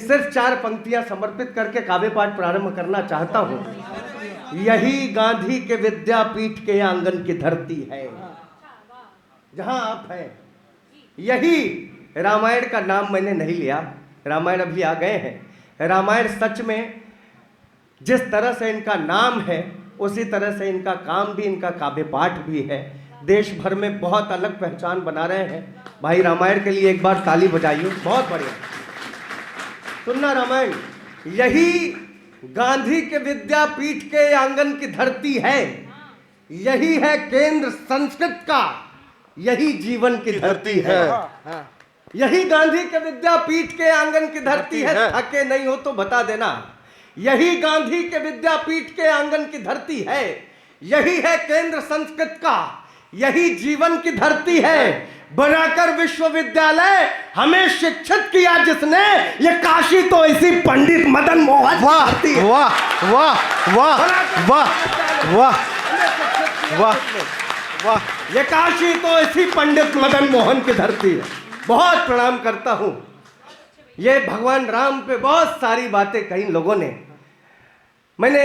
सिर्फ 4 पंक्तियां समर्पित करके काव्य पाठ प्रारंभ करना चाहता हूं। यही गांधी के विद्यापीठ के आंगन की धरती है जहां आप हैं। यही रामायण का नाम मैंने नहीं लिया, रामायण अभी आ गए हैं। रामायण सच में जिस तरह से इनका नाम है उसी तरह से इनका काम भी, इनका काव्य पाठ भी है। देश भर में बहुत अलग पहचान बना रहे हैं। भाई रामायण के लिए एक बार ताली बजाइए, बहुत बढ़िया। सुनना रामायण, यही गांधी के विद्यापीठ के आंगन की धरती है, यही है केंद्र संस्कृत का, यही जीवन की धरती है। यही गांधी के विद्यापीठ के आंगन की धरती है। थके नहीं हो तो बता देना। यही गांधी के विद्यापीठ के आंगन की धरती है, यही है केंद्र संस्कृत का, यही जीवन की धरती है। बनाकर विश्वविद्यालय हमें शिक्षित किया जिसने, ये काशी तो इसी पंडित मदन मोहन। वाह वाह वाह वाह वाह वाह वाह वाह, ये काशी तो इसी पंडित मदन मोहन की धरती है। बहुत प्रणाम करता हूं। ये भगवान राम पे बहुत सारी बातें कई लोगों ने, मैंने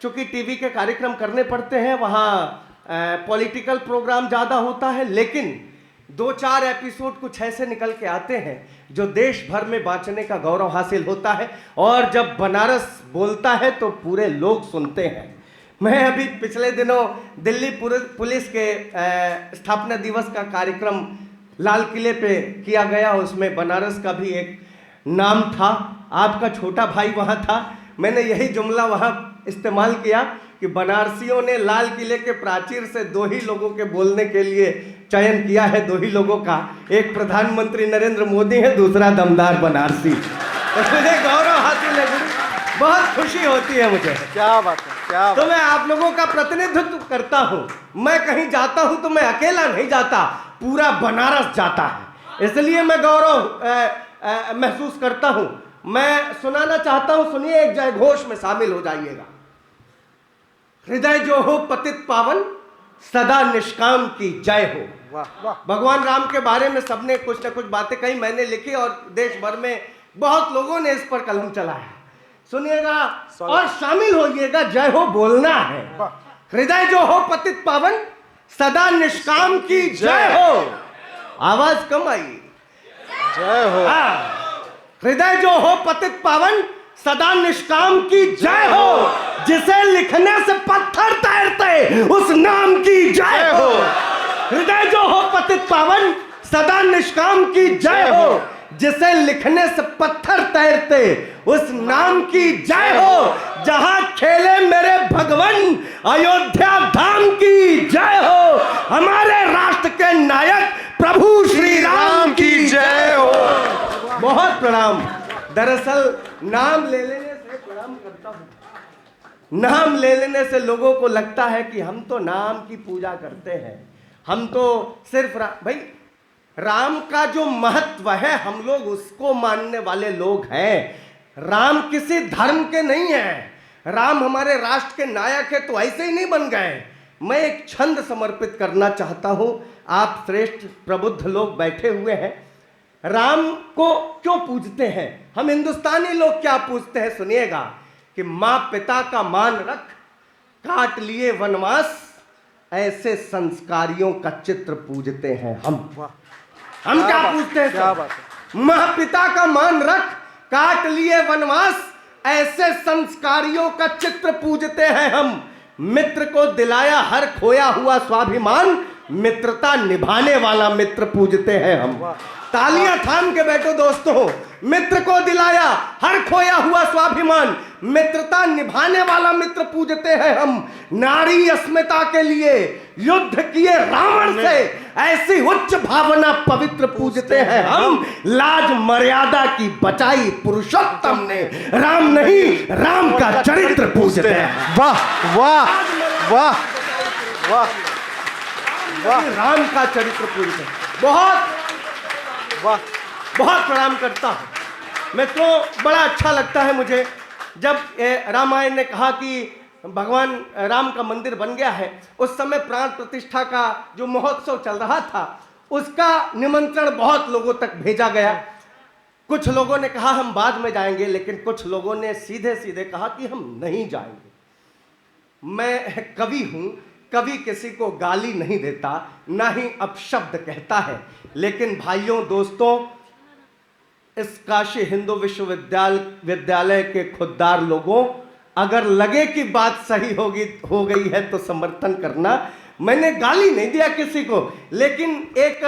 चूंकि टीवी के कार्यक्रम करने पड़ते हैं, वहाँ पॉलिटिकल प्रोग्राम ज़्यादा होता है, लेकिन 2-4 एपिसोड कुछ ऐसे निकल के आते हैं जो देश भर में बांचने का गौरव हासिल होता है। और जब बनारस बोलता है तो पूरे लोग सुनते हैं। मैं अभी पिछले दिनों दिल्ली पुलिस के स्थापना दिवस का कार्यक्रम लाल किले पे किया गया, उसमें बनारस का भी एक नाम था। आपका छोटा भाई वहाँ था। मैंने यही जुमला वहाँ इस्तेमाल किया कि बनारसियों ने लाल किले के प्राचीर से 2 ही लोगों के बोलने के लिए चयन किया है, 2 ही लोगों का। एक प्रधानमंत्री नरेंद्र मोदी है, दूसरा दमदार बनारसी। तो मुझे गौरव हासिल है, बहुत खुशी होती है मुझे। क्या बात है, क्या तो मैं आप लोगों का प्रतिनिधित्व करता हूँ। मैं कहीं जाता हूँ तो मैं अकेला नहीं जाता, पूरा बनारस जाता है, इसलिए मैं गौरव महसूस करता हूँ। मैं सुनाना चाहता हूँ, सुनिए, एक जय घोष में शामिल हो जाइएगा। हृदय जो हो पतित पावन, सदा निष्काम की जय हो। वाह वाह। भगवान राम के बारे में सबने कुछ न कुछ बातें कही, मैंने लिखी और देश भर में बहुत लोगों ने इस पर कलम चलाया। सुनिएगा और शामिल होइएगा। जय हो बोलना है। हृदय जो हो पतित पावन, सदा निष्काम की जय हो। आवाज कम आई। जय हो। हृदय जो हो पतित पावन, सदा निष्काम की जय हो। जिसे लिखने से पत्थर तैरते, उस नाम की जय हो। हृदय जो हो पतित पावन, सदा निष्काम की जय हो। जिसे लिखने से पत्थर तैरते, उस नाम की जय हो। जहां खेले मेरे भगवन, अयोध्या धाम की जय हो। हमारे राष्ट्र के नायक प्रभु श्री राम की जय हो। बहुत प्रणाम। दरअसल नाम ले लेने से प्रणाम करता हूं। नाम ले लेने से लोगों को लगता है कि हम तो नाम की पूजा करते हैं, हम तो सिर्फ भाई राम का जो महत्व है हम लोग उसको मानने वाले लोग हैं। राम किसी धर्म के नहीं है, राम हमारे राष्ट्र के नायक है, तो ऐसे ही नहीं बन गए। मैं एक छंद समर्पित करना चाहता हूं। आप श्रेष्ठ प्रबुद्ध लोग बैठे हुए हैं, राम को क्यों पूजते हैं? हम हिंदुस्तानी लोग क्या पूजते हैं? सुनिएगा कि माँ पिता का मान रख, काट लिए वनवास, ऐसे संस्कारियों का चित्र पूजते हैं हम। हम क्या पूछते हैं? क्या बात है। माँ पिता का मान रख, काट लिए वनवास, ऐसे संस्कारियों का चित्र पूजते हैं हम। मित्र को दिलाया हर खोया हुआ स्वाभिमान, मित्रता निभाने वाला मित्र पूजते हैं हम। तालियां थाम के बैठो दोस्तों। मित्र को दिलाया हर खोया हुआ स्वाभिमान, मित्रता निभाने वाला मित्र पूजते हैं हम। नारी अस्मिता के लिए युद्ध किए रावण से, ऐसी उच्च भावना पवित्र पूजते हैं हम। लाज मर्यादा की बचाई पुरुषोत्तम ने, राम नहीं राम का चरित्र पूजते हैं। वाह वाह वाह वाह वाह। राम का चरित्र पूजते हैं। बहुत वाह, बहुत प्रणाम करता हूं। मैं तो बड़ा अच्छा लगता है मुझे जब रामायण ने कहा कि भगवान राम का मंदिर बन गया है। उस समय प्राण प्रतिष्ठा का जो महोत्सव चल रहा था, उसका निमंत्रण बहुत लोगों तक भेजा गया। कुछ लोगों ने कहा हम बाद में जाएंगे, लेकिन कुछ लोगों ने सीधे सीधे कहा कि हम नहीं जाएंगे। मैं कवि हूं, कवि किसी को गाली नहीं देता, ना ही अपशब्द कहता है। लेकिन भाइयों दोस्तों, इस काशी हिंदू विश्वविद्यालय के खुददार लोगों, अगर लगे कि बात सही हो गई है तो समर्थन करना। मैंने गाली नहीं दिया किसी को, लेकिन एक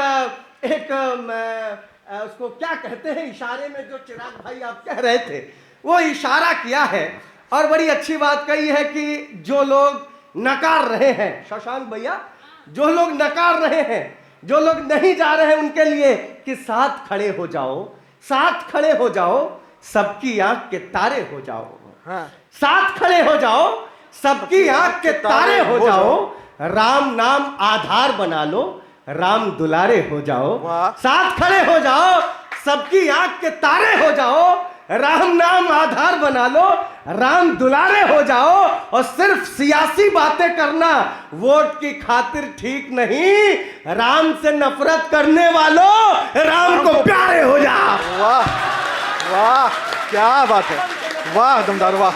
उसको क्या कहते हैं इशारे में, जो चिराग भाई आप कह रहे थे, वो इशारा किया है। और बड़ी अच्छी बात कही है कि जो लोग नकार रहे हैं, शशांक भैया, जो लोग नकार रहे हैं, जो लोग नहीं जा रहे हैं, उनके लिए कि साथ खड़े हो जाओ, साथ खड़े हो जाओ, सबकी आंख के तारे हो जाओ। हाँ। साथ खड़े हो जाओ, सबकी आंख के तारे हो जाओ, राम नाम आधार बना लो, राम दुलारे हो जाओ। साथ खड़े हो जाओ, सबकी आंख के तारे हो जाओ, राम नाम आधार बना लो, राम दुलारे हो जाओ। और सिर्फ सियासी बातें करना वोट की खातिर ठीक नहीं, राम से नफरत करने वालों, राम को प्यारे हो जाओ। वाह वाह, क्या बात है, वाह दमदार, वाह।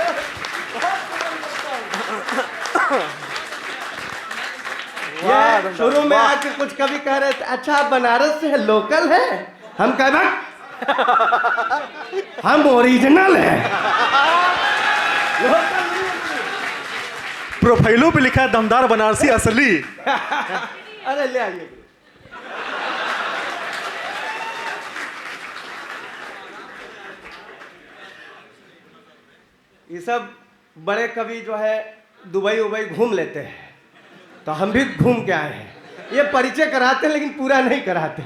ये शुरू में आके कुछ कभी कह रहे थे, अच्छा बनारस से है, लोकल है। हम कह हम ओरिजिनल है। प्रोफाइलों पे लिखा है दमदार बनारसी असली। अरे ले आइए। ये सब बड़े कवि जो है दुबई उबई घूम लेते हैं, तो हम भी घूम के आए हैं। ये परिचय कराते हैं लेकिन पूरा नहीं कराते।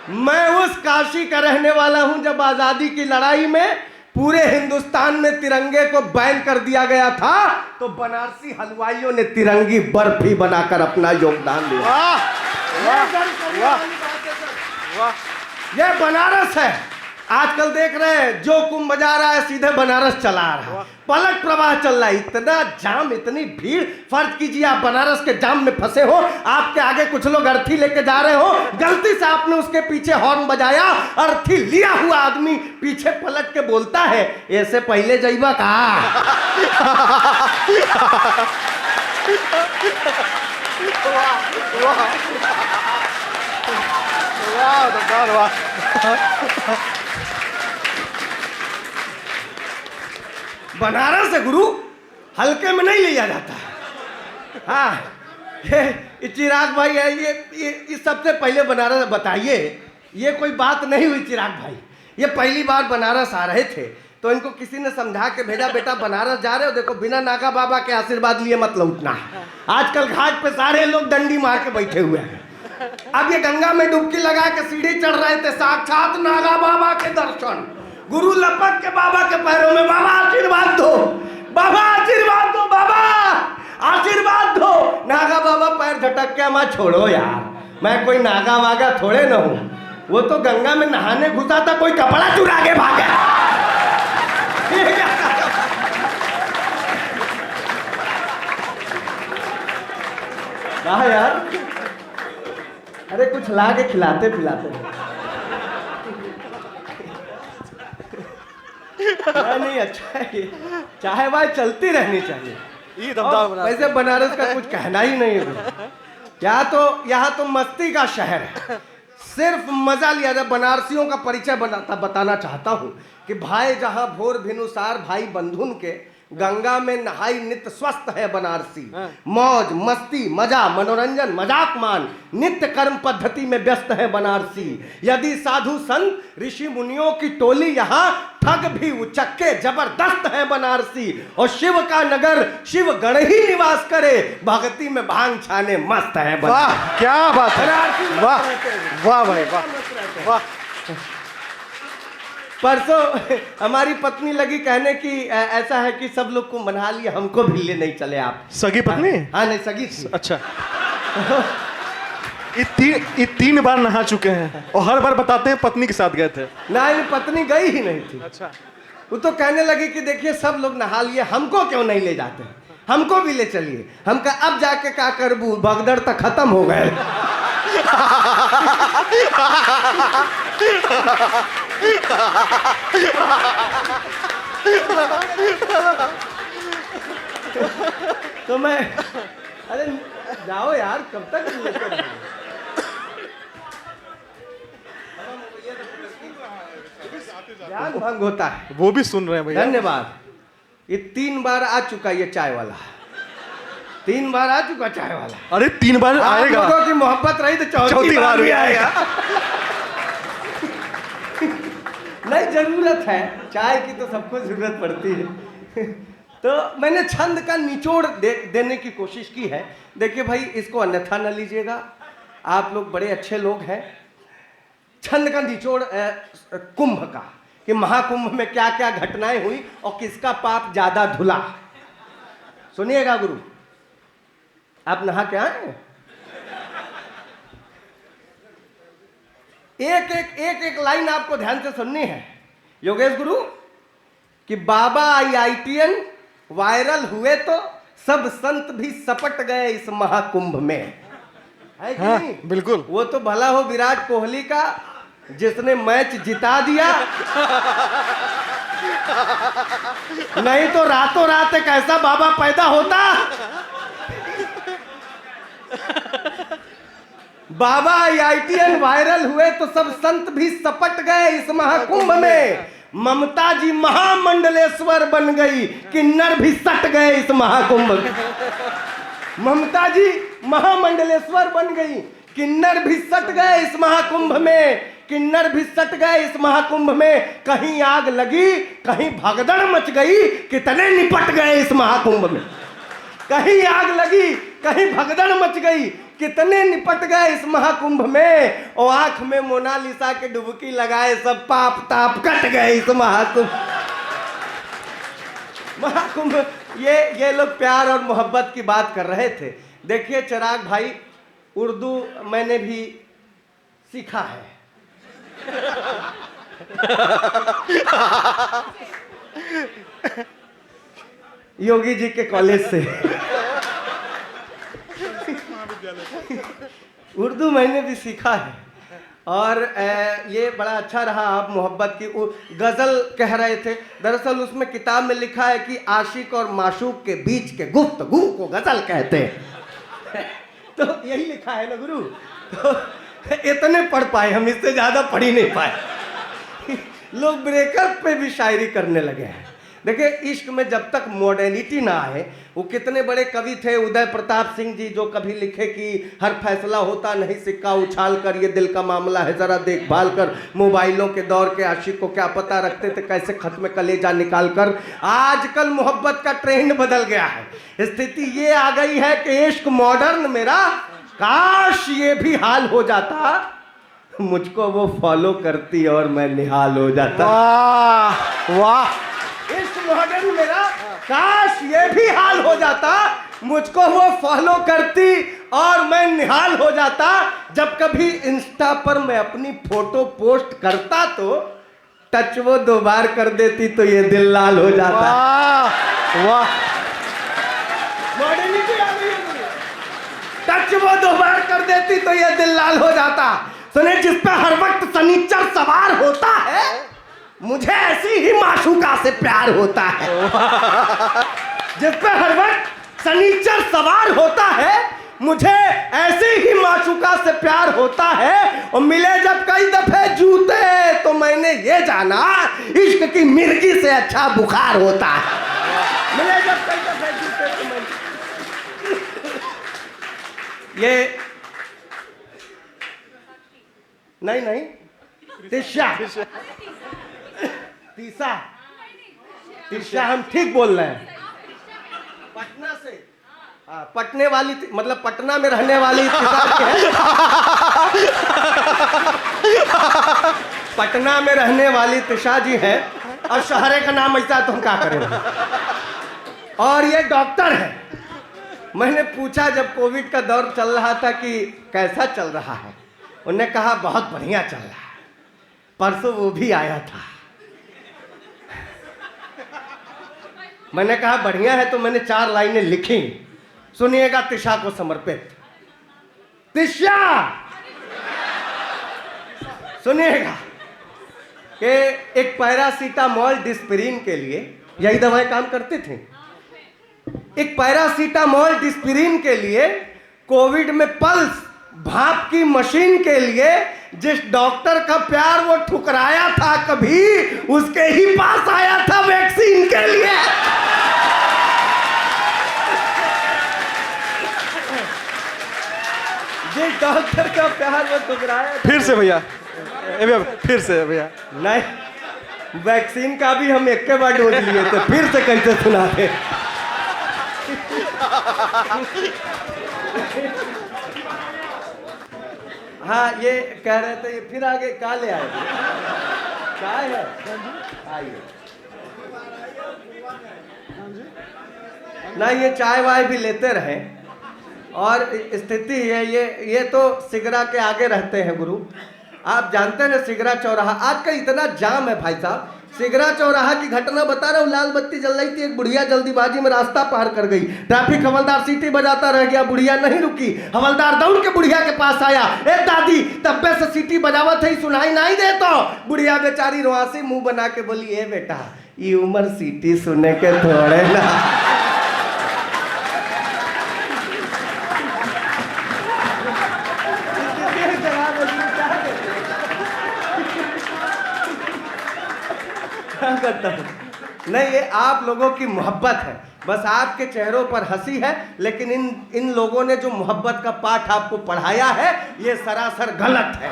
मैं उस काशी का रहने वाला हूं जब आजादी की लड़ाई में पूरे हिंदुस्तान में तिरंगे को बैन कर दिया गया था, तो बनारसी हलवाइयों ने तिरंगी बर्फी बनाकर अपना योगदान दिया। वाह वाह, ये बनारस है। आजकल देख रहे हैं जो कुंभ बजा रहा है सीधे बनारस चला रहा है, पलक प्रवाह चल रहा है। इतना जाम, इतनी भीड़। फर्ज कीजिए आप बनारस के जाम में फंसे हो, आपके आगे कुछ लोग अर्थी लेके जा रहे हो, गलती से आपने उसके पीछे हॉर्न बजाया, अर्थी लिया हुआ आदमी पीछे पलट के बोलता है, ऐसे पहले जाइबा कहा। बनारस है गुरु, हल्के में नहीं लिया जाता। हाँ, ये चिराग भाई है, ये सबसे पहले बनारस। बताइए, ये कोई बात नहीं हुई चिराग भाई, ये पहली बार बनारस आ रहे थे, तो इनको किसी ने समझा के भेजा, बेटा बनारस जा रहे हो, देखो बिना नागा बाबा के आशीर्वाद लिए मत लौटना। आजकल घाट पे सारे लोग डंडी मार के बैठे हुए हैं। अब ये गंगा में डुबकी लगा के सीढ़ी चढ़ रहे थे, साक्षात नागा बाबा के दर्शन। गुरु लपक के बाबा के पैरों में, बाबा आशीर्वाद दो, बाबा आशीर्वाद दो, बाबा आशीर्वाद दो। नागा बाबा पैर झटक के, मैं छोड़ो यार, मैं कोई नागा वागा थोड़े न हूं। वो तो गंगा में नहाने घुसा था, कोई कपड़ा चुरा के भागा। यार, अरे कुछ ला के खिलाते पिलाते। नहीं, अच्छा है, चाहे बात चलती रहनी चाहिए। वैसे बनारस का कुछ कहना ही नहीं है। यहाँ तो मस्ती का शहर है, सिर्फ मजा लिया जाए। बनारसियों का परिचय बताना चाहता हूँ कि भाई जहाँ भोर भिनुसार भाई बंधुन के गंगा में नहाई नित्य स्वस्थ है बनारसी। मौज मस्ती मजा मनोरंजन मजाक मान नित्य कर्म पद्धति में व्यस्त है बनारसी। यदि साधु संत ऋषि मुनियों की टोली यहाँ ठग भी उचक्के जबरदस्त है बनारसी। और शिव का नगर शिव गण ही निवास करे, भक्ति में भांग छाने मस्त है। वाह क्या बात है, वाह वाह भाई वाह वाह। परसों हमारी पत्नी लगी कहने की ऐसा है कि सब लोग को मना लिया, हमको भी ले नहीं चले आप। सगी पत्नी? हाँ नहीं सगी थी। अच्छा। ये तीन बार नहा चुके हैं और हर बार बताते हैं पत्नी के साथ गए थे। नहीं पत्नी गई ही नहीं थी। अच्छा। वो तो कहने लगी कि देखिए सब लोग नहा लिए, हमको क्यों नहीं ले जाते, हमको भी ले चलिए। हम कहा अब जाके क्या करबू, भगदड़ तक खत्म हो गए। तो मैं, अरे जाओ यार, कब तक लेकर रहेंगे? ध्यान भंग होता है। वो भी सुन रहे हैं भैया। धन्यवाद। ये 3 बार आ चुका ये चाय वाला, 3 बार आ चुका चाय वाला। अरे 3 बार आप आएगा। लोगों की मोहब्बत रही तो चौथी बार भी आएगा। नहीं, जरूरत है चाय की, तो सबको जरूरत पड़ती है। तो मैंने छंद का निचोड़ देने की कोशिश की है। देखिए भाई, इसको अन्यथा न लीजिएगा, आप लोग बड़े अच्छे लोग हैं। छंद का निचोड़ कुंभ का, कि महाकुंभ में क्या क्या घटनाएं हुई और किसका पाप ज्यादा धुला। सुनिएगा गुरु, आप नहा के आए? एक लाइन आपको ध्यान से सुननी है योगेश गुरु, कि बाबा IITN वायरल हुए तो सब संत भी सपट गए इस महाकुंभ में, है कि हाँ, नहीं? बिल्कुल। वो तो भला हो विराट कोहली का, जिसने मैच जिता दिया। नहीं तो रातों रात एक ऐसा बाबा पैदा होता। बाबा IITN वायरल हुए तो सब संत भी सपट गए इस महाकुंभ में। ममता जी महामंडलेश्वर बन गई, किन्नर भी सट गए इस महाकुंभ में। ममता जी महामंडलेश्वर बन गई, किन्नर भी सट गए इस महाकुंभ में। किन्नर भी सट गए इस महाकुंभ में। कहीं आग लगी, कहीं भगदड़ मच गई, कितने निपट गए इस महाकुंभ में। कहीं आग लगी, कहीं भगदड़ मच गई, कितने निपट गए इस महाकुंभ में। और आंख में मोनालिसा के डुबकी लगाए सब पाप ताप कट गए इस महाकुंभ। ये लोग प्यार और मोहब्बत की बात कर रहे थे। देखिए चिराग भाई, उर्दू मैंने भी सीखा है। योगी जी के कॉलेज से उर्दू मैंने भी सीखा है। और ये बड़ा अच्छा रहा। आप मोहब्बत की गजल कह रहे थे, दरअसल उसमें किताब में लिखा है कि आशिक और माशूक के बीच के गुफ्तगू को गजल कहते हैं। तो यही लिखा है ना गुरु। तो इतने पढ़ पाए हम, इससे ज्यादा पढ़ ही नहीं पाए। लोग ब्रेकअप पे भी शायरी करने लगे हैं। देखिए, इश्क में जब तक मॉडर्निटी ना आए, वो कितने बड़े कवि थे उदय प्रताप सिंह जी, जो कभी लिखे कि हर फैसला होता नहीं सिक्का उछाल कर, ये दिल का मामला है जरा देखभाल कर। मोबाइलों के दौर के आशिक को क्या पता रखते थे कैसे खत में कलेजा निकाल कर। आजकल मोहब्बत का ट्रेंड बदल गया है। स्थिति ये आ गई है कि इश्क मॉडर्न मेरा, काश ये भी हाल हो जाता, मुझको वो फॉलो करती और मैं निहाल हो जाता। वाह वाह, इश्क मॉडर्न मेरा, काश ये भी हाल हो जाता, मुझको वो फॉलो करती और मैं निहाल हो जाता। जब कभी इंस्टा पर मैं अपनी फोटो पोस्ट करता तो टच वो 2 बार कर देती तो ये दिल लाल हो जाता। वाह वाह, मॉडर्निटी आ गई है। टच वो 2 बार कर देती तो ये दिल लाल हो जाता। सुने, जिस पे हर वक्त सनीचर सवार होता है, मुझे ऐसी ही माशूका से प्यार होता है। जिस पे हर वक्त सनीचर सवार होता है, मुझे ऐसी ही माशूका से प्यार होता है। और मिले जब कई दफे जूते तो मैंने ये जाना, इश्क की मिर्गी से अच्छा बुखार होता है। मिले जब कई दफे जूते तो मैंने ये नहीं तीसा हम ठीक बोल रहे हैं। पटना से, पटने वाली, मतलब पटना में रहने वाली है। पटना में रहने वाली तिशा जी हैं और शहरे का नाम ऐसा तो हम क्या करें। और ये डॉक्टर है। मैंने पूछा जब कोविड का दौर चल रहा था कि कैसा चल रहा है, उन्होंने कहा बहुत बढ़िया चल रहा है। परसों वो भी आया था। मैंने कहा बढ़िया है, तो मैंने 4 लाइनें लिखी, सुनिएगा तिशा को समर्पित। तिशा सुनिएगा, कि एक पैरासीटामोल डिस्पिरिन के लिए, यही दवाएं काम करती थी, एक पैरासीटामोल डिस्पिरिन के लिए, कोविड में पल्स भाप की मशीन के लिए जिस डॉक्टर का प्यार वो ठुकराया था कभी, उसके ही पास आया था वैक्सीन के लिए। जिस डॉक्टर का प्यार वो ठुकराया। फिर से भैया, भैया फिर से भैया। नहीं, वैक्सीन का भी हम एक के बाद डोज लिए थे, फिर से कैसे सुना थे। हाँ, ये कह रहे थे, फिर आगे क्या ले आए? क्या है? आइए। नहीं, ये चाय वाय भी लेते रहे। और स्थिति है ये तो सिगरा के आगे रहते हैं गुरु। आप जानते हैं सिगरा चौराहा आजकल इतना जाम है भाई साहब। सिगरा चौराहा की घटना बता रहा हूँ, लाल बत्ती जल रही थी, एक बुढ़िया जल्दीबाजी में रास्ता पार कर गई। ट्रैफिक हवलदार सीटी बजाता रह गया, बुढ़िया नहीं रुकी। हवलदार दौड़ के बुढ़िया के पास आया, ए दादी तब्बे से सीटी बजावत है, सुनाई नहीं दे तो? बुढ़िया बेचारी रोआसी मुंह बना के बोली, ए बेटा ये उम्र सीटी सुनने के थोड़े ना। नहीं, ये आप लोगों की मोहब्बत है, बस आपके चेहरों पर हंसी है, लेकिन इन लोगों ने जो मोहब्बत का पाठ आपको पढ़ाया है ये सरासर गलत है।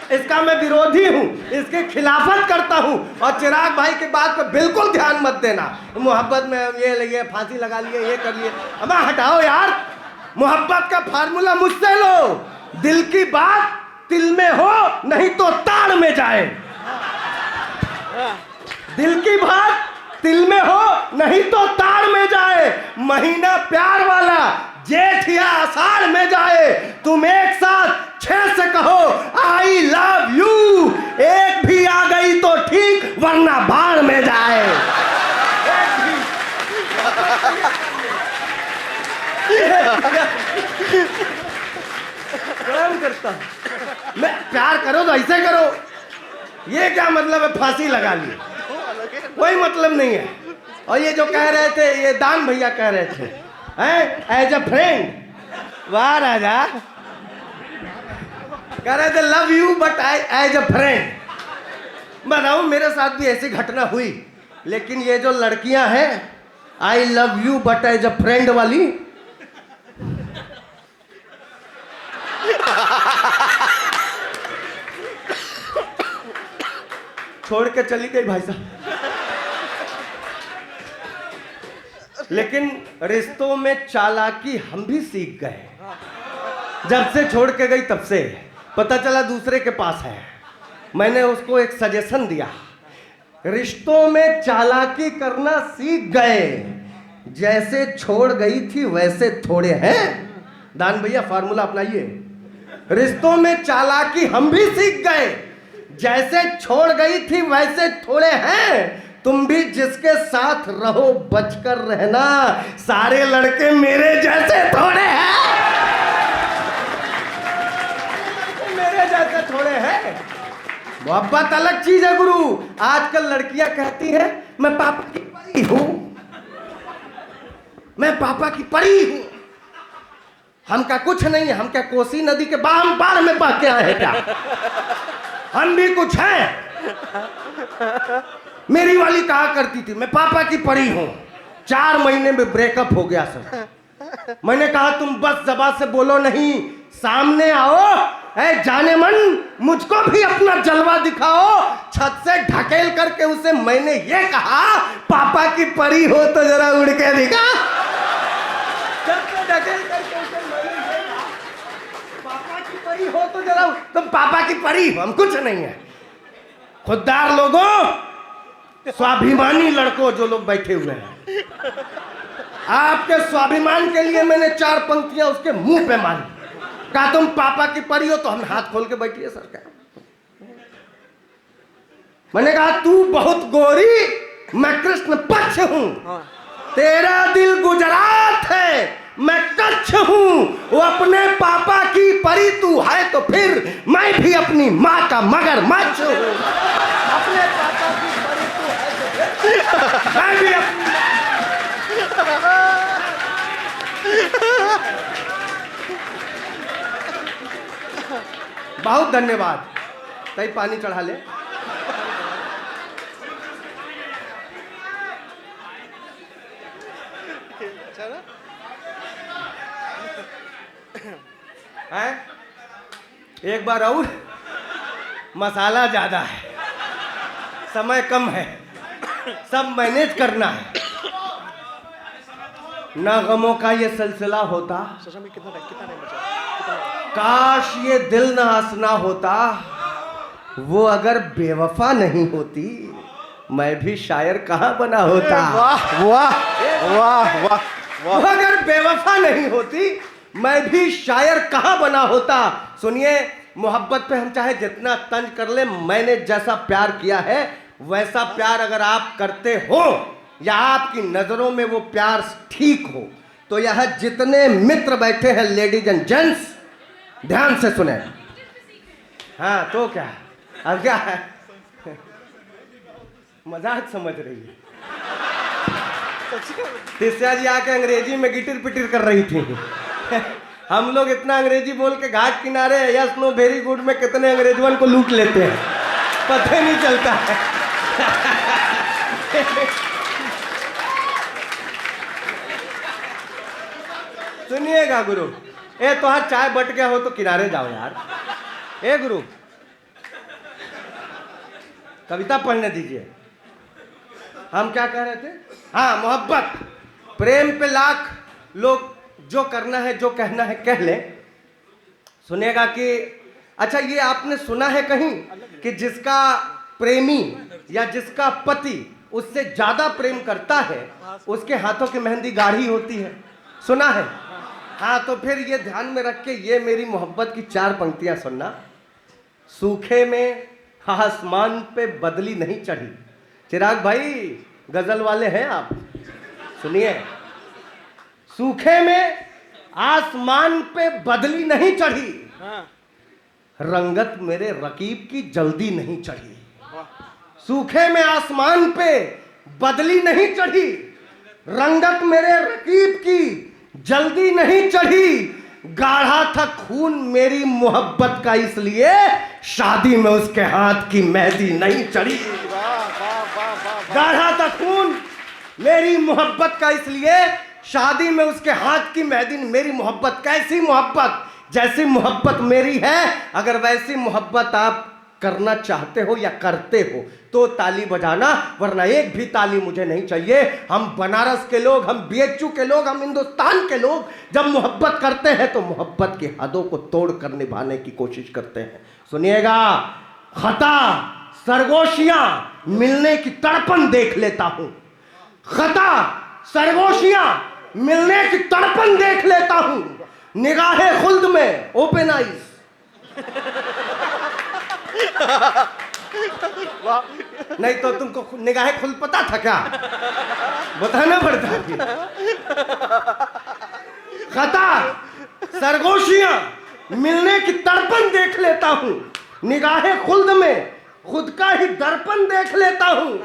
इसका मैं विरोधी हूँ, इसके खिलाफत करता हूँ। और चिराग भाई की बात पर बिल्कुल ध्यान मत देना। मोहब्बत में ये फांसी लगा लिए, ये कर लिए, अब हटाओ यार। मोहब्बत का फार्मूला मुझसे लो, दिल की बात दिल में हो, नहीं तो ताड़ में जाए। दिल की बात दिल में हो, नहीं तो ताड़ में जाए। महीना प्यार वाला जेठ या आषाढ़ में जाए, तुम एक साथ 6 से कहो आई लव यू। एक भी आ गई तो ठीक, वरना बाढ़ में जाए। प्यार करता मैं, प्यार करो तो ऐसे करो। ये क्या मतलब है फांसी लगा ली? कोई मतलब नहीं है। और ये जो कह रहे थे, ये दान भैया कह रहे थे, एज अ फ्रेंड। वाह राजा, कह रहे थे love you but I as a friend. बताऊं, मेरे साथ भी ऐसी घटना हुई, लेकिन ये जो लड़कियां हैं I love you but as a friend वाली, छोड़ के चली गई भाई साहब। लेकिन रिश्तों में चालाकी हम भी सीख गए। जब से छोड़ के गई तब से पता चला दूसरे के पास है। मैंने उसको एक सजेशन दिया, रिश्तों में चालाकी करना सीख गए। जैसे छोड़ गई थी वैसे थोड़े हैं। दान भैया फार्मूला अपनाइए। रिश्तों में चालाकी हम भी सीख गए, जैसे छोड़ गई थी वैसे थोड़े हैं। तुम भी जिसके साथ रहो बचकर रहना, सारे लड़के मेरे जैसे थोड़े हैं। मेरे जैसे थोड़े हैं। मोहब्बत अलग चीज है गुरु। आजकल लड़कियां कहती हैं मैं पापा की परी हूं, मैं पापा की परी हूं। हम का कुछ नहीं है, हम क्या कोसी नदी के बाढ़ में बह के आए हैं क्या? हम भी कुछ हैं। मेरी वाली कहा करती थी मैं पापा की परी हूं। 4 महीने में ब्रेकअप हो गया सर। मैंने कहा तुम बस जबान से बोलो नहीं, सामने आओ। ऐ जाने मन, मुझको भी अपना जलवा दिखाओ। छत से ढकेल करके उसे मैंने ये कहा पापा की परी हो तो जरा उड़ के दिखा। छत से ढकेल करके उसे मैंने ये कहा पापा की परी हो तो जरा, तुम पापा की परी हो, हम कुछ नहीं है। खुददार लोगों, स्वाभिमानी लड़कों जो लोग बैठे हुए हैं, आपके स्वाभिमान के लिए मैंने 4 पंक्तियां उसके मुंह पे मारी। कहा तुम पापा की परी हो तो हम हाथ खोल के बैठिए सर। क्या मैंने कहा तू बहुत गोरी, मैं कृष्ण पक्ष हूं। तेरा दिल गुजरात है, मैं कच्छ हूँ, वो अपने पापा की परी, तू है तो फिर मैं भी अपनी माँ का मगरमच्छ हूँ। अपने पापा की परी तू है तो फिर मैं भी अपनी बहुत धन्यवाद। तई पानी चढ़ा ले। हैं? एक बार और, मसाला ज्यादा है, समय कम है, सब मैनेज करना है। ना गमों का ये सिलसिला होता, कितना टाइम बचा? काश ये दिल ना हंसना होता, वो अगर बेवफा नहीं होती मैं भी शायर कहाँ बना होता। वाह वाह वाह वाह वो अगर बेवफा नहीं होती मैं भी शायर कहाँ बना होता। सुनिए, मोहब्बत पे हम चाहे जितना तंज कर ले, मैंने जैसा प्यार किया है वैसा प्यार अगर आप करते हो या आपकी नजरों में वो प्यार ठीक हो, तो यह जितने मित्र बैठे हैं लेडीज एंड जेंट्स, ध्यान से सुने। हाँ तो क्या, अब क्या है, मजाक समझ रही है। तिस्या जी आके अंग्रेजी में गिटिर पिटिर कर रही थी। हम लोग इतना अंग्रेजी बोल के घाट किनारे यस नो वेरी गुड में कितने अंग्रेजवन को लूट लेते हैं, पता नहीं चलता है। सुनिएगा गुरु, ए तो आज चाय बट गया हो तो किनारे जाओ यार। ए गुरु, कविता पढ़ने दीजिए। हम क्या कह रहे थे? हाँ, मोहब्बत प्रेम पे लाख लोग जो करना है जो कहना है कह ले। सुनेगा कि अच्छा ये आपने सुना है कहीं कि जिसका प्रेमी या जिसका पति उससे ज्यादा प्रेम करता है उसके हाथों की मेहंदी गाढ़ी होती है, सुना है? हाँ, तो फिर ये ध्यान में रख के ये मेरी मोहब्बत की 4 पंक्तियां सुनना। सूखे में आसमान पे बदली नहीं चढ़ी। चिराग भाई गजल वाले हैं आप, सुनिए। सूखे में आसमान पे बदली नहीं चढ़ी, रंगत मेरे रकीब की जल्दी नहीं चढ़ी। सूखे में आसमान पे बदली नहीं चढ़ी, रंगत मेरे रकीब की जल्दी नहीं चढ़ी। गाढ़ा था खून मेरी मोहब्बत का इसलिए शादी में उसके हाथ की मेहंदी नहीं चढ़ी। गाढ़ा था खून मेरी मोहब्बत का इसलिए शादी में उसके हाथ की मेहंदी। मेरी मोहब्बत कैसी मोहब्बत? जैसी मोहब्बत मेरी है, अगर वैसी मोहब्बत आप करना चाहते हो या करते हो तो ताली बजाना, वरना एक भी ताली मुझे नहीं चाहिए। हम बनारस के लोग, हम बीएचयू के लोग, हम हिंदुस्तान के लोग जब मोहब्बत करते हैं तो मोहब्बत की हदों को तोड़कर निभाने की कोशिश करते हैं। सुनिएगा, खता सरगोशियां मिलने की तड़पन देख लेता हूं, खता सरगोशियां मिलने की तड़पन देख लेता हूं, निगाहे खुल्द में ओपन आइज। नहीं तो तुमको निगाहे खुल्द पता था क्या? बताना पड़ता है। खता सरगोशियां मिलने की तड़पन देख लेता हूं, निगाहे खुल्द में खुद का ही दर्पण देख लेता हूं।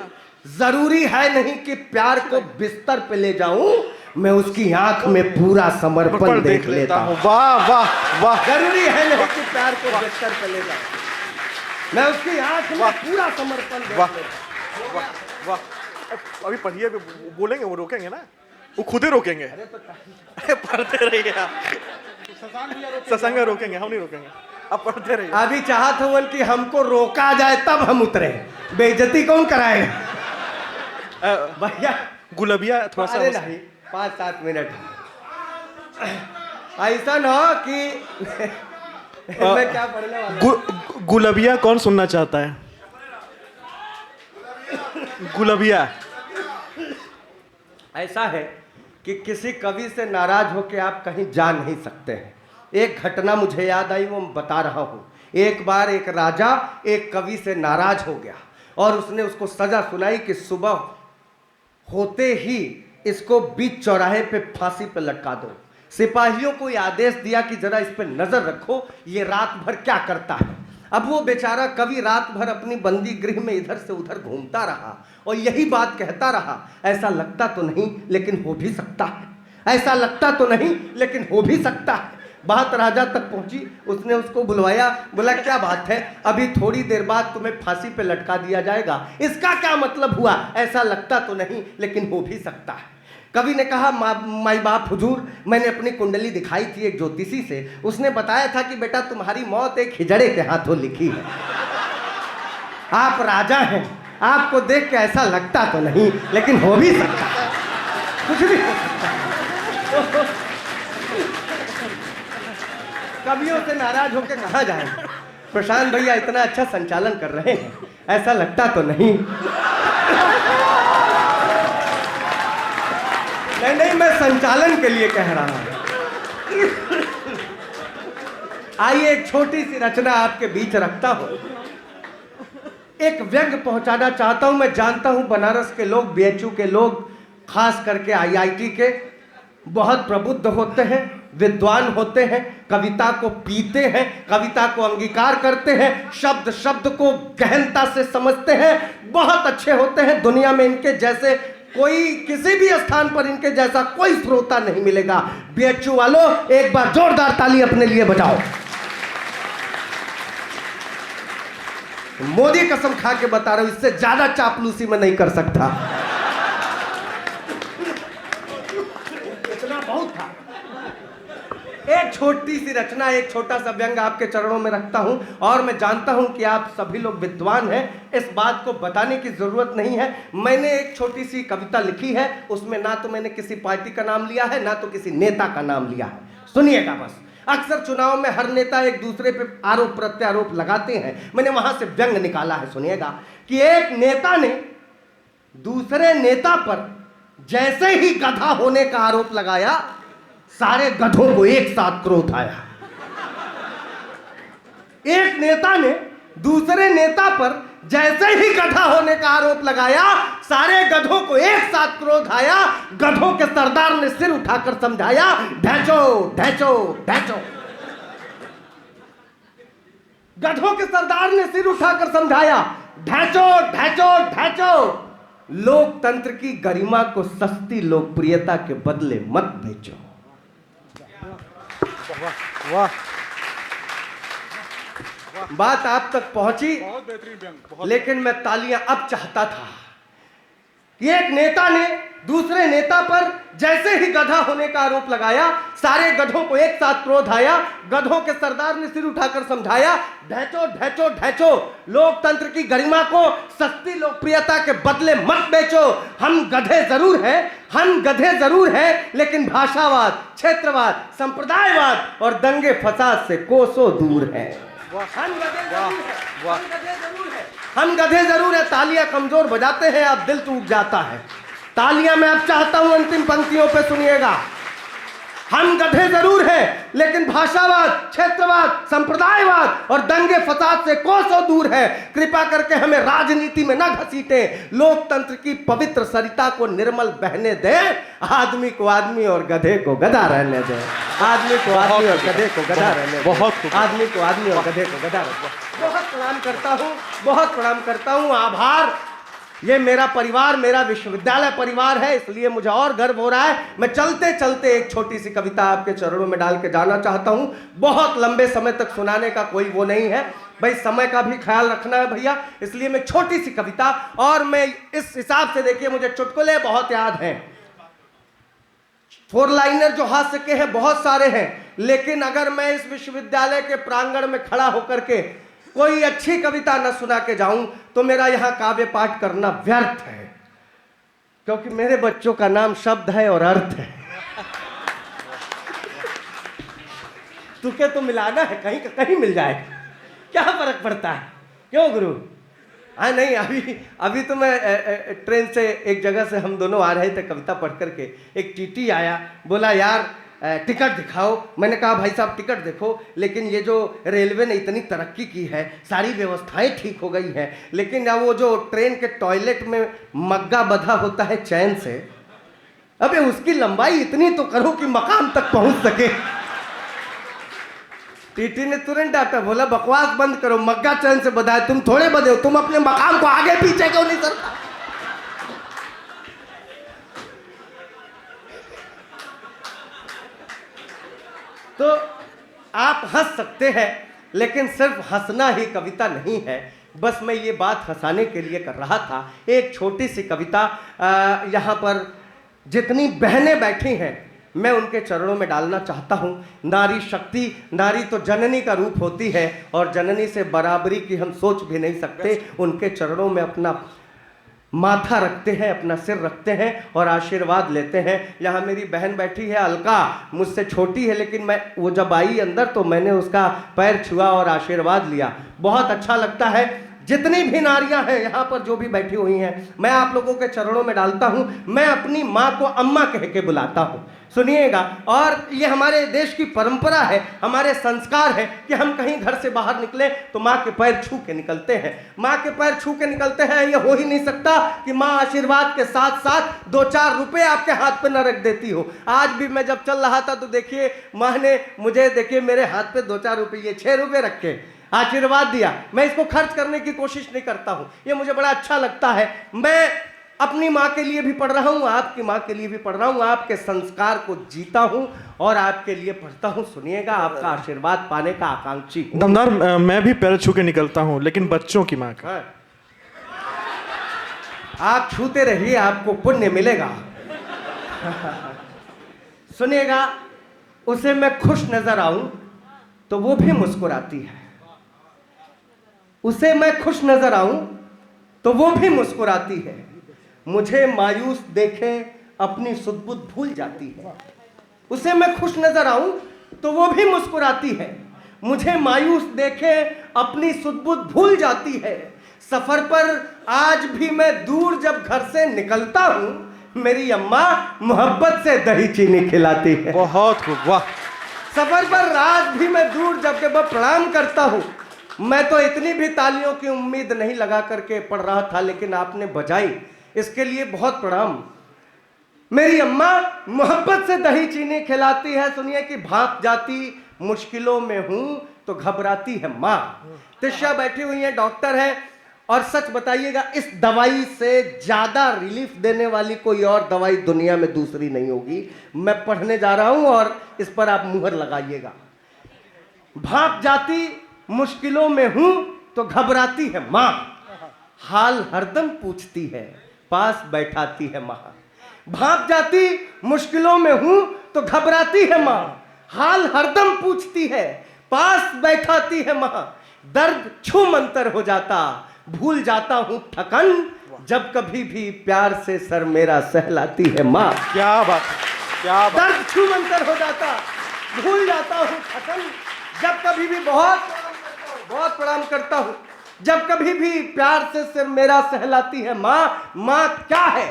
जरूरी है नहीं कि प्यार को बिस्तर पे ले जाऊं, मैं उसकी आंख में पूरा समर्पण देख लेता हूं। वाह वाह वाह। जरूरी है नहीं कि प्यार को बिस्तर पे ले जाऊं, मैं उसकी आंख में पूरा समर्पण देख लेता हूं। वाह वाह। अभी पढ़िए, बोलेंगे वो रोकेंगे ना, वो खुद ही रोकेंगे। अरे पढ़ते रहिए आप, सत्संग रोकेंगे, हम नहीं रोकेंगे, आप पढ़ते रहिए। अभी चाहत हो कि हमको रोका जाए तब हम उतरे, बेइज्जती कौन कराएगा भैया? गुलबिया थोड़ा सा नहीं, 5-7 मिनट ऐसा न हो कि मैं क्या पढ़ने वाला। गुलबिया कौन सुनना चाहता है? गुलबिया ऐसा है कि किसी कवि से नाराज होकर आप कहीं जा नहीं सकते हैं। एक घटना मुझे याद आई, वो मैं बता रहा हूँ। एक बार एक राजा एक कवि से नाराज हो गया और उसने उसको सजा सुनाई कि सुबह होते ही इसको बीच चौराहे पे फांसी पे लटका दो। सिपाहियों को ये आदेश दिया कि जरा इस पर नजर रखो, ये रात भर क्या करता है। अब वो बेचारा कवि रात भर अपनी बंदी गृह में इधर से उधर घूमता रहा और यही बात कहता रहा, ऐसा लगता तो नहीं लेकिन हो भी सकता है, ऐसा लगता तो नहीं लेकिन हो भी सकता है। बात राजा तक पहुंची, उसने उसको बुलवाया, बोला क्या बात है, अभी थोड़ी देर बाद तुम्हें फांसी पे लटका दिया जाएगा। इसका क्या मतलब हुआ, ऐसा लगता तो नहीं लेकिन हो भी सकता है। कवि ने कहा माई बाप हुजूर, मैंने अपनी कुंडली दिखाई थी एक ज्योतिषी से, उसने बताया था कि बेटा तुम्हारी मौत एक हिजड़े के हाथों लिखी है। आप राजा हैं, आपको देख के ऐसा लगता तो नहीं लेकिन हो भी सकता है, कुछ भी हो सकता है। कवियों से नाराज होकर कहा जाए, प्रशांत भैया इतना अच्छा संचालन कर रहे हैं, ऐसा लगता तो नहीं। नहीं, मैं संचालन के लिए कह रहा हूं। आइए एक छोटी सी रचना आपके बीच रखता हूं, एक व्यंग पहुंचाना चाहता हूं। मैं जानता हूं बनारस के लोग, बीएचयू के लोग, खास करके आईआईटी के, बहुत प्रबुद्ध होते हैं, विद्वान होते हैं, कविता को पीते हैं, कविता को अंगीकार करते हैं, शब्द शब्द को गहनता से समझते हैं, बहुत अच्छे होते हैं। दुनिया में इनके जैसे कोई, किसी भी स्थान पर इनके जैसा कोई श्रोता नहीं मिलेगा। बीएचयू वालों, एक बार जोरदार ताली अपने लिए बजाओ। मोदी कसम खा के बता रहा हूं, इससे ज्यादा चापलूसी मैं नहीं कर सकता। इतना बहुत था। एक छोटी सी रचना, एक छोटा सा व्यंग आपके चरणों में रखता हूं, और मैं जानता हूं कि आप सभी लोग विद्वान हैं, इस बात को बताने की जरूरत नहीं है। मैंने एक छोटी सी कविता लिखी है, उसमें ना तो मैंने किसी पार्टी का नाम लिया है, ना तो किसी नेता का नाम लिया है। सुनिएगा बस। अक्सर चुनाव में हर नेता एक दूसरे पे आरोप प्रत्यारोप लगाते हैं, मैंने वहां से व्यंग निकाला है। सुनिएगा कि एक नेता ने दूसरे नेता पर जैसे ही गधा होने का आरोप लगाया, सारे गधों को एक साथ क्रोध आया। एक नेता ने दूसरे नेता पर जैसे ही गधा होने का आरोप लगाया, सारे गधों को एक साथ क्रोध आया। गधों के सरदार ने सिर उठाकर समझाया, ढैचो ढैचो ढैचो। गधों के सरदार ने सिर उठाकर समझाया, ढैचो ढैचो ढैचो। लोकतंत्र की गरिमा को सस्ती लोकप्रियता के बदले मत बेचो। वाह वाह, बात आप तक पहुंची, बहुत बेहतरीन व्यंग। लेकिन मैं तालियां अब चाहता था कि एक नेता ने दूसरे नेता पर जैसे ही गधा होने का आरोप लगाया, सारे गधों को एक साथ क्रोध आया। गधों के सरदार ने सिर उठाकर समझाया, ढैचो ढैचो ढैचो। लोकतंत्र की गरिमा को सस्ती लोकप्रियता के बदले मत बेचो। हम गधे जरूर हैं, हम गधे जरूर हैं, लेकिन भाषावाद, क्षेत्रवाद, संप्रदायवाद और दंगे फसाद से कोसों दूर हैं। हम गधे जरूर हैं, हम गधे जरूर हैं, हम गधे जरूर है। तालियां कमजोर बजाते हैं, अब दिल टूट जाता है। तालियां मैं अब चाहता हूं अंतिम पंक्तियों पे सुनिएगा। हम गधे जरूर हैं, लेकिन भाषावाद, क्षेत्रवाद, संप्रदायवाद और दंगे फसाद से कोसों दूर है। कृपा करके हमें राजनीति में न घसीटें। लोकतंत्र की पवित्र सरिता को निर्मल बहने दें। आदमी को आदमी और गधे को गधा रहने दें। आदमी को आदमी और गधे को गधा रहने दें। बहुत आदमी को आदमी और गधे को गधा रहने दें। बहुत प्रणाम करता हूँ, बहुत प्रणाम करता हूँ। आभार। ये मेरा परिवार, मेरा विश्वविद्यालय परिवार है, इसलिए मुझे और गर्व हो रहा है। मैं चलते चलते एक छोटी सी कविता आपके चरणों में डाल के जाना चाहता हूं। बहुत लंबे समय तक सुनाने का कोई वो नहीं है भाई, समय का भी ख्याल रखना है भैया, इसलिए मैं छोटी सी कविता, और मैं इस हिसाब से, देखिए मुझे चुटकुले बहुत याद हैं, 4 लाइनर जो हास्य के हैं बहुत सारे हैं, लेकिन अगर मैं इस विश्वविद्यालय के प्रांगण में खड़ा होकर के कोई अच्छी कविता न सुना के जाऊं तो मेरा यहां काव्य पाठ करना व्यर्थ है, क्योंकि मेरे बच्चों का नाम शब्द है और अर्थ है। तुके तो मिलाना है, कहीं का कहीं मिल जाएगा, क्या फर्क पड़ता है, क्यों गुरु? हाँ नहीं, अभी तो मैं ट्रेन से एक जगह से हम दोनों आ रहे थे कविता पढ़ करके, एक टीटी आया, बोला यार टिकट दिखाओ। मैंने कहा भाई साहब टिकट देखो, लेकिन ये जो रेलवे ने इतनी तरक्की की है, सारी व्यवस्थाएं ठीक हो गई हैं, लेकिन वो जो ट्रेन के टॉयलेट में मग्गा बंधा होता है चैन से, अबे उसकी लंबाई इतनी तो करो कि मकाम तक पहुंच सके। टीटी ने तुरंत डांटा, बोला बकवास बंद करो, मग्गा चैन से बधाए, तुम थोड़े बधे हो, तुम अपने मकाम को आगे पीछे क्यों नहीं करता। तो आप हंस सकते हैं, लेकिन सिर्फ हंसना ही कविता नहीं है। बस मैं ये बात हंसाने के लिए कर रहा था। एक छोटी सी कविता यहाँ पर जितनी बहनें बैठी हैं मैं उनके चरणों में डालना चाहता हूँ। नारी शक्ति, नारी तो जननी का रूप होती है और जननी से बराबरी की हम सोच भी नहीं सकते। उनके चरणों में अपना माथा रखते हैं, अपना सिर रखते हैं और आशीर्वाद लेते हैं। यहाँ मेरी बहन बैठी है अलका, मुझसे छोटी है, लेकिन मैं वो जब आई अंदर तो मैंने उसका पैर छुआ और आशीर्वाद लिया। बहुत अच्छा लगता है। जितनी भी नारियां हैं यहाँ पर जो भी बैठी हुई हैं, मैं आप लोगों के चरणों में डालता हूँ। मैं अपनी माँ को अम्मा कह के बुलाता हूँ, सुनिएगा। और ये हमारे देश की परंपरा है, हमारे संस्कार है कि हम कहीं घर से बाहर निकले तो माँ के पैर छू के निकलते हैं। माँ के पैर छू के निकलते हैं। ये हो ही नहीं सकता कि माँ आशीर्वाद के साथ साथ 2-4 रुपए आपके हाथ पे न रख देती हो। आज भी मैं जब चल रहा था तो देखिए माँ ने मुझे, देखिए मेरे हाथ पे 2-4 रुपये, 6 रुपये रख के आशीर्वाद दिया। मैं इसको खर्च करने की कोशिश नहीं करता हूँ, ये मुझे बड़ा अच्छा लगता है। मैं अपनी माँ के लिए भी पढ़ रहा हूँ, आपकी माँ के लिए भी पढ़ रहा हूँ, आपके संस्कार को जीता हूँ और आपके लिए पढ़ता हूँ। सुनिएगा, आपका आशीर्वाद पाने का आकांक्षी हूँ। दमदार, मैं भी पैर छू के निकलता हूँ, लेकिन बच्चों की माँ का। हाँ। आप छूते रहिए, आपको पुण्य मिलेगा। सुनिएगा, उसे मैं खुश नजर आऊं तो वो भी मुस्कुराती है। उसे मैं खुश नजर आऊं तो वो भी मुस्कुराती है। मुझे मायूस देखे अपनी सुध-बुध भूल जाती है। उसे मैं खुश नजर आऊं तो वो भी मुस्कुराती है। मुझे मायूस देखे अपनी सुध-बुध भूल जाती है। सफर पर आज भी मैं दूर जब घर से निकलता हूं, मेरी अम्मा मोहब्बत से दही चीनी खिलाती है। बहुत खूब, वाह। सफर पर आज भी मैं दूर जब मैं प्रणाम करता हूं, मैं तो इतनी भी तालियों की उम्मीद नहीं लगा करके पढ़ रहा था, लेकिन आपने बजाई, इसके लिए बहुत प्रणाम। मेरी अम्मा मोहब्बत से दही चीनी खिलाती है। सुनिए कि भाग जाती मुश्किलों में हूं तो घबराती है माँ। तिशा बैठी हुई है, डॉक्टर है, और सच बताइएगा इस दवाई से ज्यादा रिलीफ देने वाली कोई और दवाई दुनिया में दूसरी नहीं होगी। मैं पढ़ने जा रहा हूं और इस पर आप मुहर लगाइएगा। भाग जाती मुश्किलों में हूं तो घबराती है माँ, हाल हरदम पूछती है, पास बैठाती है माँ। भाग जाती मुश्किलों में हूं तो घबराती है माँ, हाल हरदम पूछती है, पास बैठाती है माँ। दर्द छू मंतर हो जाता, भूल जाता हूं थकन, जब कभी भी प्यार से सर मेरा सहलाती है माँ। क्या बात, क्या बात। दर्द छू मंतर हो जाता, भूल जाता हूं थकन, जब कभी भी बहुत प्रणाम करता हूं, जब कभी भी प्यार से सिर मेरा सहलाती है माँ। माँ क्या है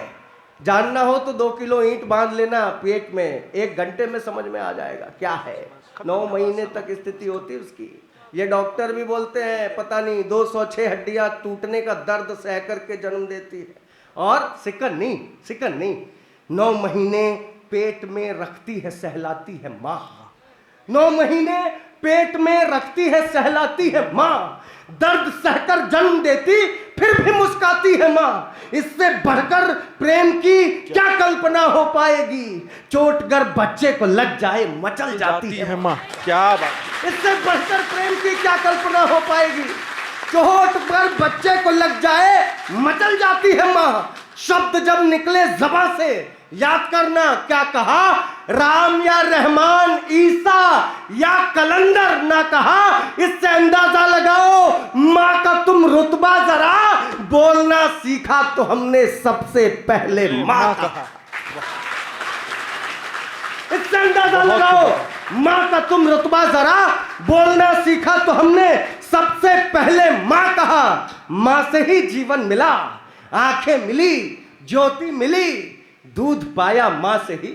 जानना हो तो 2 किलो ईंट बांध लेना पेट में, 1 घंटे में समझ में आ जाएगा क्या है। 9 महीने तक स्थिति होती है उसकी। ये डॉक्टर भी बोलते हैं पता नहीं 206 हड्डियां टूटने का दर्द सह करके जन्म देती है, और सिकन नहीं 9 महीने पेट में रखती है, सहलाती है माँ। 9 महीने पेट में रखती है, सहलाती है माँ। दर्द सहकर जन्म देती फिर भी मुस्काती है माँ। इससे बढ़कर प्रेम की क्या कल्पना हो पाएगी। चोटगर बच्चे को लग जाए मचल जाती है माँ। क्या बात। इससे बढ़कर प्रेम की क्या कल्पना हो पाएगी। चोटगर बच्चे को लग जाए मचल जाती है माँ। शब्द जब निकले ज़बां से याद करना क्या कहा, राम या रहमान, ईसा या कलंदर ना कहा। इससे अंदाजा लगाओ माँ का तुम रुतबा जरा, बोलना सीखा तो हमने सबसे पहले माँ कहा। इससे अंदाजा लगाओ माँ का तुम रुतबा जरा, बोलना सीखा तो हमने सबसे पहले माँ कहा। माँ से ही जीवन मिला, आंखें मिली, ज्योति मिली, दूध पाया माँ से ही,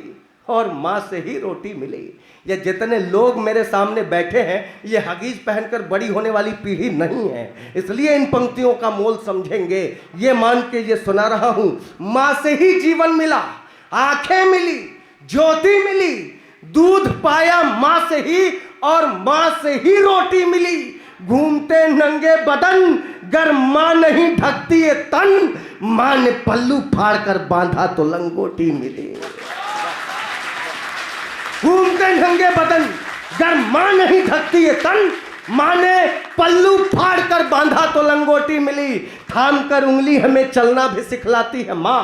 और माँ से ही रोटी मिली। ये जितने लोग मेरे सामने बैठे हैं ये हगीज पहनकर बड़ी होने वाली पीढ़ी नहीं है, इसलिए इन पंक्तियों का मोल समझेंगे। ये मान के ये सुना रहा हूँ, माँ से ही जीवन मिला, आंखें मिली, ज्योति मिली, दूध पाया मां से ही और मां से ही रोटी मिली। घूमते नंगे बदन गर मां नहीं ढकती ये तन, मां ने पल्लू फाड़ कर बांधा तो लंगोटी मिली। घूमते नंगे बदन गर मां नहीं ढकती ये तन, मां ने पल्लू फाड़ कर बांधा तो लंगोटी मिली। थाम कर उंगली हमें चलना भी सिखलाती है मां,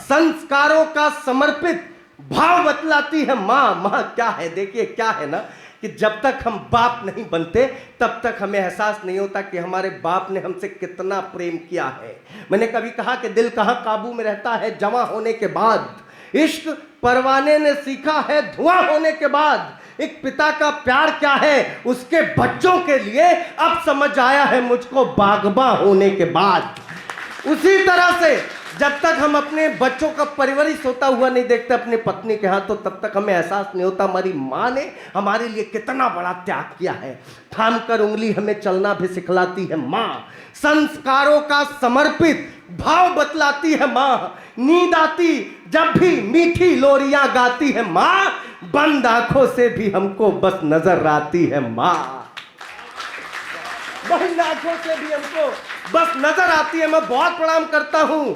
संस्कारों का समर्पित भाव बतलाती है मां। मां क्या है, देखिए क्या है ना कि जब तक हम बाप नहीं बनते तब तक हमें एहसास नहीं होता कि हमारे बाप ने हमसे कितना प्रेम किया है। मैंने कभी कहा कि दिल कहां काबू में रहता है, जवां होने के बाद। इश्क परवाने ने सीखा है धुआं होने के बाद। एक पिता का प्यार क्या है उसके बच्चों के लिए अब समझ आया है मुझको बागबां होने के बाद। उसी तरह से जब तक हम अपने बच्चों का परवरिश होता हुआ नहीं देखते अपनी पत्नी के हाथ, तो तब तक हमें एहसास नहीं होता हमारी माँ ने हमारे लिए कितना बड़ा त्याग किया है। थाम कर उंगली हमें चलना भी सिखलाती है माँ, संस्कारों का समर्पित भाव बतलाती है माँ। नींद आती जब भी मीठी लोरियां गाती है माँ, बंद आंखों से भी हमको बस नजर आती है माँ। बंद आंखों से भी हमको बस नजर आती है। मैं बहुत प्रणाम करता हूं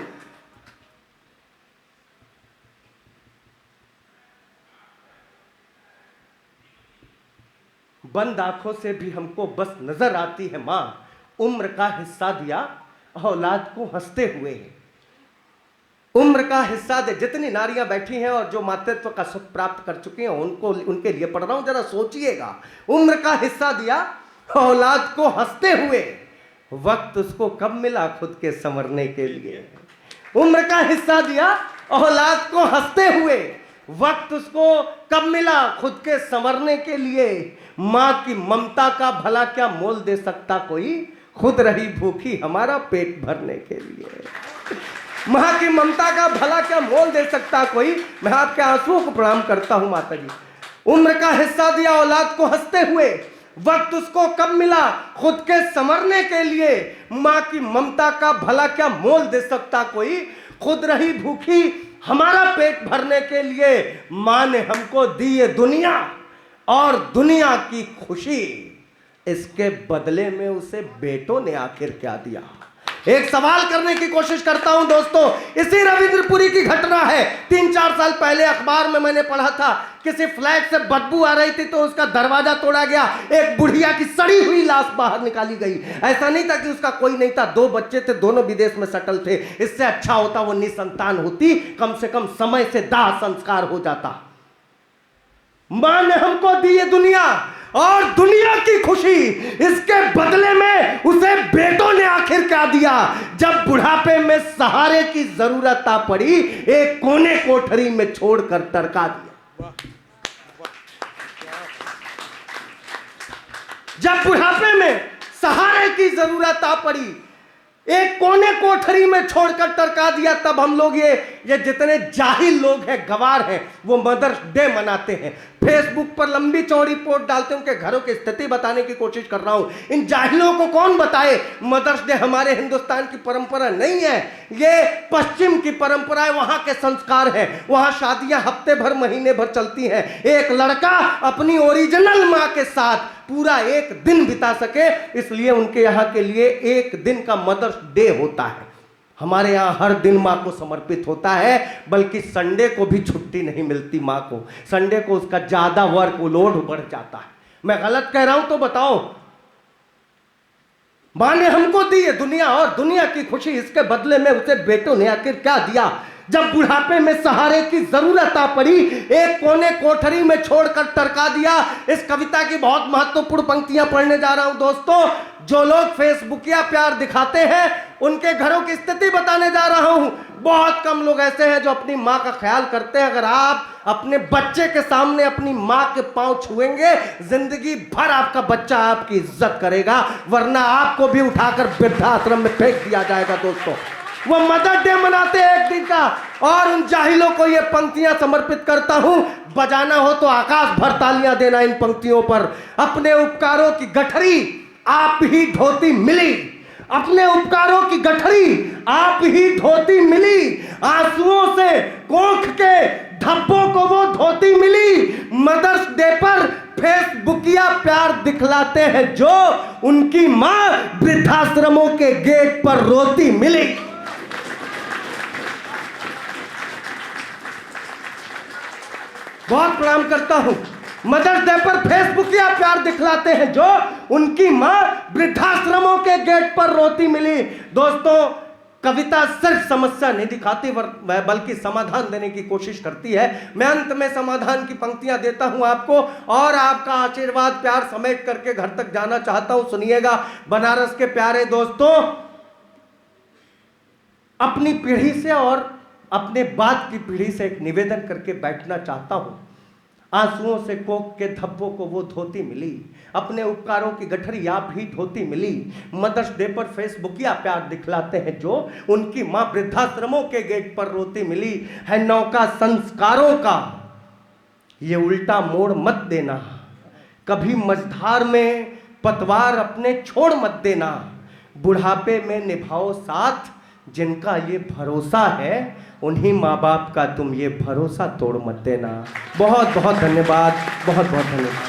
बंद आंखों से भी हमको बस नजर आती है मां, उम्र का हिस्सा दिया औलाद को हंसते हुए। उम्र का हिस्सा दे, जितनी नारियां बैठी हैं और जो मातृत्व का सुख प्राप्त कर चुकी हैं उनको, उनके लिए पढ़ रहा हूं, जरा सोचिएगा। उम्र का हिस्सा दिया औलाद को हंसते हुए, वक्त उसको कब मिला खुद के संवरने के लिए। उम्र का हिस्सा दिया औलाद को हंसते हुए, वक्त उसको कब मिला खुद के संवरने के लिए। मां की ममता का भला क्या मोल दे सकता कोई, खुद रही भूखी हमारा पेट भरने के लिए। मां की ममता का भला क्या मोल दे सकता कोई। मैं आपके आंसुओं को प्रणाम करता हूं माता जी। उम्र का हिस्सा दिया औलाद को हंसते हुए, वक्त उसको कब मिला खुद के संवरने के लिए। मां की ममता का भला क्या मोल दे सकता कोई, खुद रही भूखी हमारा पेट भरने के लिए। मां ने हमको दी ये दुनिया और दुनिया की खुशी, इसके बदले में उसे बेटों ने आखिर क्या दिया। एक सवाल करने की कोशिश करता हूं दोस्तों, इसी रविंद्रपुरी की घटना है। 3-4 साल पहले अखबार में मैंने पढ़ा था, किसी फ्लैट से बदबू आ रही थी तो उसका दरवाजा तोड़ा गया, एक बुढ़िया की सड़ी हुई लाश बाहर निकाली गई। ऐसा नहीं था कि उसका कोई नहीं था, 2 बच्चे थे, दोनों विदेश में सेटल थे। इससे अच्छा होता वो निसंतान होती, कम से कम समय से दाह संस्कार हो जाता। मां ने हमको दी ये दुनिया और दुनिया की खुशी, इसके बदले में उसे बेटों ने आखिर क्या दिया। जब बुढ़ापे में सहारे की जरूरत आ पड़ी, एक कोने कोठरी में छोड़कर टरका दिया। जब बुढ़ापे में सहारे की जरूरत आ पड़ी, एक कोने कोठरी में छोड़कर टरका दिया। तब हम लोग ये जितने जाहिल लोग हैं, गवार हैं, वो मदर्स डे मनाते हैं, फेसबुक पर लंबी चौड़ी पोस्ट डालते हैं, उनके घरों की स्थिति बताने की कोशिश कर रहा हूं। इन जाहिलों को कौन बताए मदर्स डे हमारे हिंदुस्तान की परंपरा नहीं है, ये पश्चिम की परंपरा है, वहां के संस्कार है। वहां शादियां हफ्ते भर महीने भर चलती हैं। एक लड़का अपनी ओरिजिनल मां के साथ पूरा एक दिन बिता सके, इसलिए उनके यहाँ के लिए एक दिन का मदर्स डे होता है। हमारे यहाँ हर दिन माँ को समर्पित होता है, बल्कि संडे को भी छुट्टी नहीं मिलती माँ को। संडे को उसका ज्यादा वर्क लोड बढ़ जाता है। मैं गलत कह रहा हूं तो बताओ। माँ ने हमको दी है दुनिया और दुनिया की खुशी, इसके बदले में उसे बेटों ने आखिर क्या दिया। जब बुढ़ापे में सहारे की जरूरत आ पड़ी, एक कोने कोठरी में छोड़कर टरका दिया। इस कविता की बहुत महत्वपूर्ण पंक्तियां पढ़ने जा रहा हूं दोस्तों। जो लोग फेसबुकिया प्यार दिखाते हैं, उनके घरों की स्थिति बताने जा रहा हूं। बहुत कम लोग ऐसे हैं जो अपनी मां का ख्याल करते हैं। अगर आप अपने बच्चे के सामने अपनी मां के पांव छुएंगे, जिंदगी भर आपका बच्चा आपकी इज्जत करेगा, वरना आपको भी उठाकर वृद्धाश्रम में फेंक दिया जाएगा दोस्तों। वो मदर डे मनाते हैं एक दिन का, और उन जाहिलों को ये पंक्तियां समर्पित करता हूं। बजाना हो तो आकाश भर तालियां देना इन पंक्तियों पर। अपने उपकारों की गठरी आप ही धोती मिली, अपने उपकारों की गठरी आप ही धोती मिली। आंसुओं से कोख के धब्बों को वो धोती मिली, मदर्स डे पर फेसबुकिया प्यार दिखलाते हैं जो, उनकी मां वृद्धाश्रमों के गेट पर रोती मिली। बहुत प्रणाम करता हूं। मदर्स डे पर फेसबुकिया प्यार दिखलाते हैं जो, उनकी मां वृद्धाश्रमों के गेट पर रोती मिली। दोस्तों, कविता सिर्फ समस्या नहीं दिखाती बल्कि समाधान देने की कोशिश करती है। मैं अंत में समाधान की पंक्तियां देता हूं आपको, और आपका आशीर्वाद प्यार समेट करके घर तक जाना चाहता हूं। सुनिएगा बनारस के प्यारे दोस्तों, अपनी पीढ़ी से और अपने बाद की पीढ़ी से एक निवेदन करके बैठना चाहता हूं। आंसुओं से कोख के धब्बों को वो धोती मिली, अपने उपकारों की गठरी आप ही धोती मिली। मदर्स डे पर फेसबुकिया प्यार दिखलाते हैं जो, उनकी मां वृद्धाश्रमों के गेट पर रोती मिली। है नौका संस्कारों का ये उल्टा मोड़ मत देना, कभी मझधार में पतवार अपने छोड़ मत देना। बुढ़ापे में निभाओ साथ, जिनका ये भरोसा है उन्हीं माँ बाप का तुम ये भरोसा तोड़ मत देना। बहुत बहुत धन्यवाद, बहुत बहुत धन्यवाद।